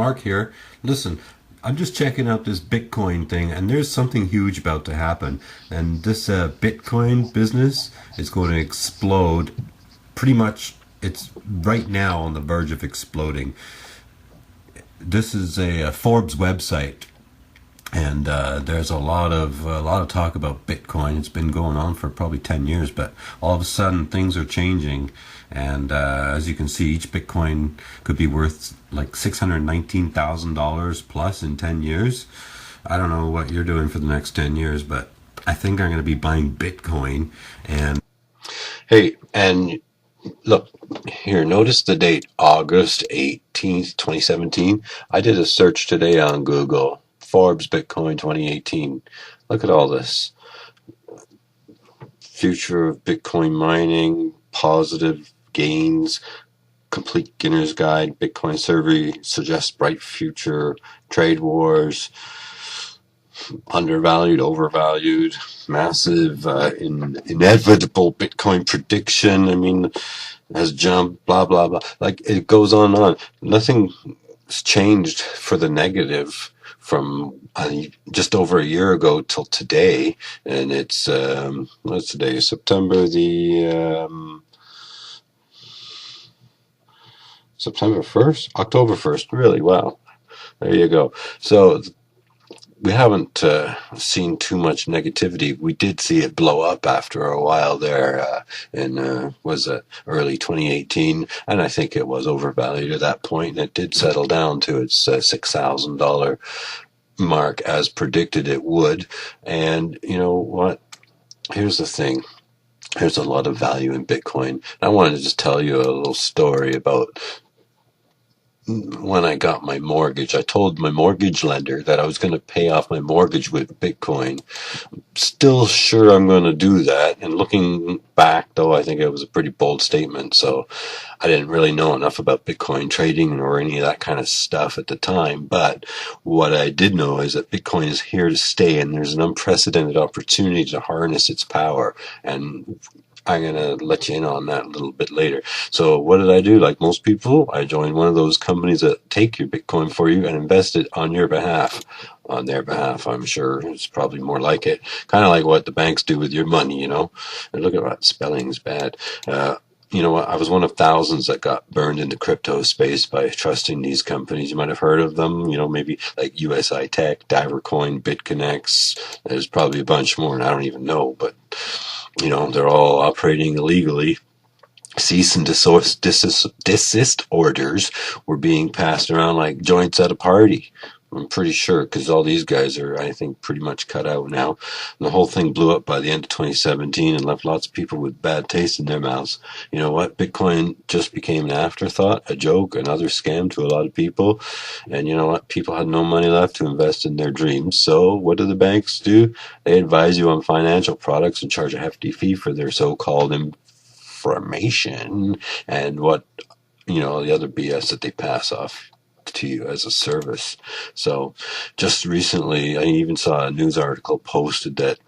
Mark here. Listen, I'm just checking out this Bitcoin thing, and there's something huge about to happen. And this Bitcoin business is going to explode. Pretty much, it's right now on the verge of exploding. This is a Forbes website, and there's a lot of talk about Bitcoin. It's been going on for probably 10 years, but all of a sudden things are changing, and as you can see, each Bitcoin could be worth like $619,000 plus in 10 years. I don't know what you're doing for the next 10 years, but I think I'm going to be buying Bitcoin. And Hey, and look here, notice the date, August 18th, 2017. I did a search today on Google, Forbes Bitcoin 2018. Look at all this. Future of Bitcoin mining, positive gains, complete beginner's guide, Bitcoin survey suggests bright future, trade wars, undervalued, overvalued, massive, inevitable Bitcoin prediction. I mean, has jumped, blah, blah, blah. Like it goes on and on. Nothing's changed for the negative from just over a year ago till today. And it's, what's today? September 1st? October 1st. Really? Wow. There you go. So we haven't seen too much negativity. We did see it blow up after a while there in was it early 2018, and I think it was overvalued at that point, and it did settle down to its $6,000 mark as predicted it would. And you know what? Here's the thing. There's a lot of value in Bitcoin. I wanted to just tell you a little story about when I got my mortgage. I told my mortgage lender that I was going to pay off my mortgage with Bitcoin. Still sure I'm going to do that. And looking back, though, I think it was a pretty bold statement. So I didn't really know enough about Bitcoin trading or any of that kind of stuff at the time. But what I did know is that Bitcoin is here to stay, and there's an unprecedented opportunity to harness its power. And I'm going to let you in on that a little bit later. So what did I do? Like most people, I joined one of those companies that take your Bitcoin for you and invest it on your behalf. On their behalf, I'm sure it's probably more like it. Kind of like what the banks do with your money, you know. And look at that, spelling's bad. You know what? I was one of thousands that got burned into crypto space by trusting these companies. You might have heard of them, you know, maybe like USI Tech, Divercoin, BitConnects. There's probably a bunch more, and I don't even know, but you know, they're all operating illegally. Cease and desist orders were being passed around like joints at a party. I'm pretty sure, because all these guys are, I think, pretty much cut out now. And the whole thing blew up by the end of 2017 and left lots of people with bad taste in their mouths. You know what? Bitcoin just became an afterthought, a joke, another scam to a lot of people. And you know what? People had no money left to invest in their dreams. So what do the banks do? They advise you on financial products and charge a hefty fee for their so-called information and what, you know, the other BS that they pass off to you as a service. So just recently, I even saw a news article posted that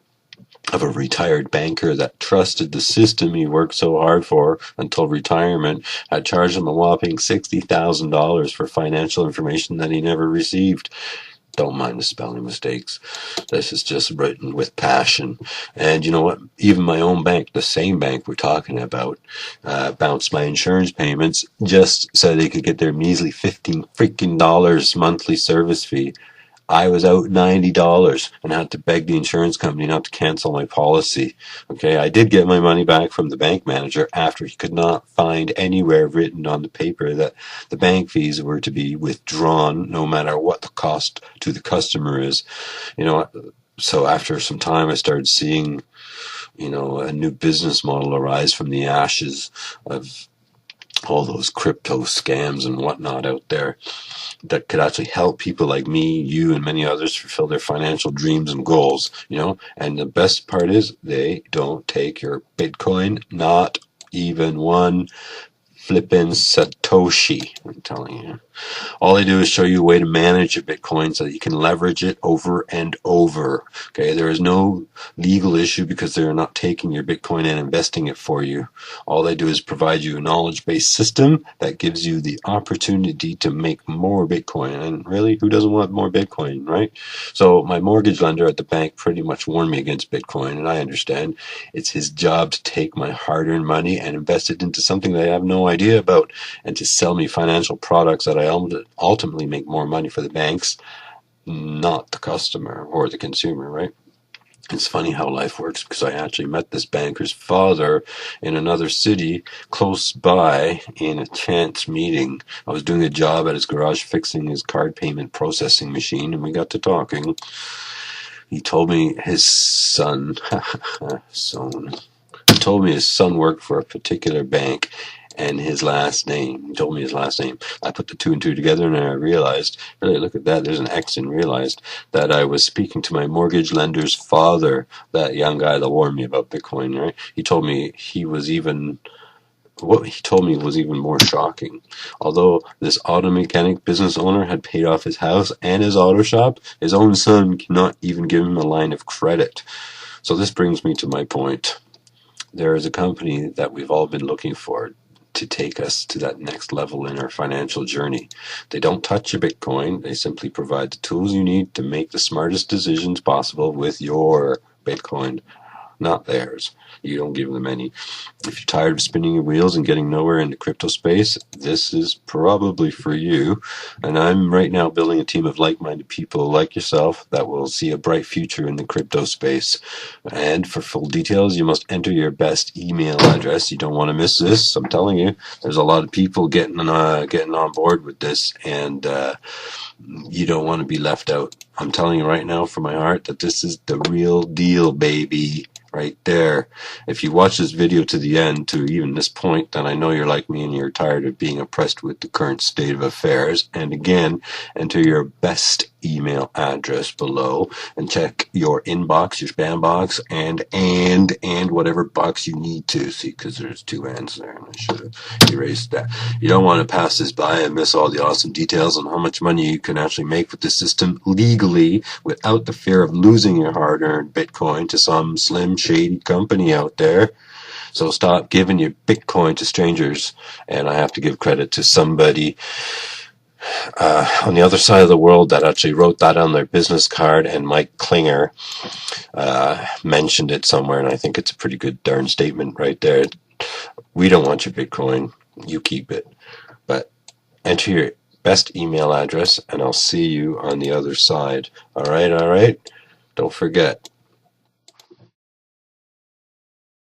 of a retired banker that trusted the system he worked so hard for until retirement had charged him a whopping $60,000 for financial information that he never received. Don't mind the spelling mistakes. This is just written with passion. And you know what? Even my own bank, the same bank we're talking about, bounced my insurance payments just so they could get their measly $15 freaking dollars monthly service fee. I was out $90 and had to beg the insurance company not to cancel my policy. Okay, I did get my money back from the bank manager after he could not find anywhere written on the paper that the bank fees were to be withdrawn no matter what the cost to the customer is. You know, so after some time I started seeing, you know, a new business model arise from the ashes of all those crypto scams and whatnot out there that could actually help people like me, you, and many others fulfill their financial dreams and goals, you know. And the best part is they don't take your Bitcoin, not even one flippin' Satoshi, I'm telling you. All they do is show you a way to manage your Bitcoin so that you can leverage it over and over. Okay, there is no legal issue because they're not taking your Bitcoin and investing it for you. All they do is provide you a knowledge-based system that gives you the opportunity to make more Bitcoin. And really, who doesn't want more Bitcoin, right? So my mortgage lender at the bank pretty much warned me against Bitcoin, and I understand. It's his job to take my hard-earned money and invest it into something that I have no idea about, and to sell me financial products that I ultimately make more money for the banks, not the customer or the consumer, right? It's funny how life works, because I actually met this banker's father in another city close by in a chance meeting. I was doing a job at his garage fixing his card payment processing machine, and we got to talking. He told me his son, he told me his son worked for a particular bank, and his last name. He told me his last name. I put the two and two together, and I realized, really, look at that, there's an X, and realized that I was speaking to my mortgage lender's father, that young guy that warned me about Bitcoin, right? What he told me was even more shocking. Although this auto mechanic business owner had paid off his house and his auto shop, his own son cannot even give him a line of credit. So this brings me to my point. There is a company that we've all been looking for to take us to that next level in our financial journey. They don't touch your Bitcoin. They simply provide the tools you need to make the smartest decisions possible with your Bitcoin, not theirs. You don't give them any. If you're tired of spinning your wheels and getting nowhere in the crypto space, this is probably for you. And I'm right now building a team of like-minded people like yourself that will see a bright future in the crypto space. And for full details, you must enter your best email address. You don't want to miss this. I'm telling you, there's a lot of people getting on board with this, and you don't want to be left out. I'm telling you right now from my heart that this is the real deal, baby. Right there. If you watch this video to the end, to even this point, then I know you're like me and you're tired of being oppressed with the current state of affairs. And again, enter your best email address below and check your inbox, your spam box, and whatever box you need to. See, because there's two ands there, and I should have erased that. You don't want to pass this by and miss all the awesome details on how much money you can actually make with this system legally without the fear of losing your hard-earned Bitcoin to some slim shady company out there. So stop giving your Bitcoin to strangers. And I have to give credit to somebody on the other side of the world that actually wrote that on their business card, and Mike Klinger mentioned it somewhere, and I think it's a pretty good darn statement right there. We don't want your Bitcoin. You keep it. But enter your best email address, and I'll see you on the other side. All right, all right? Don't forget.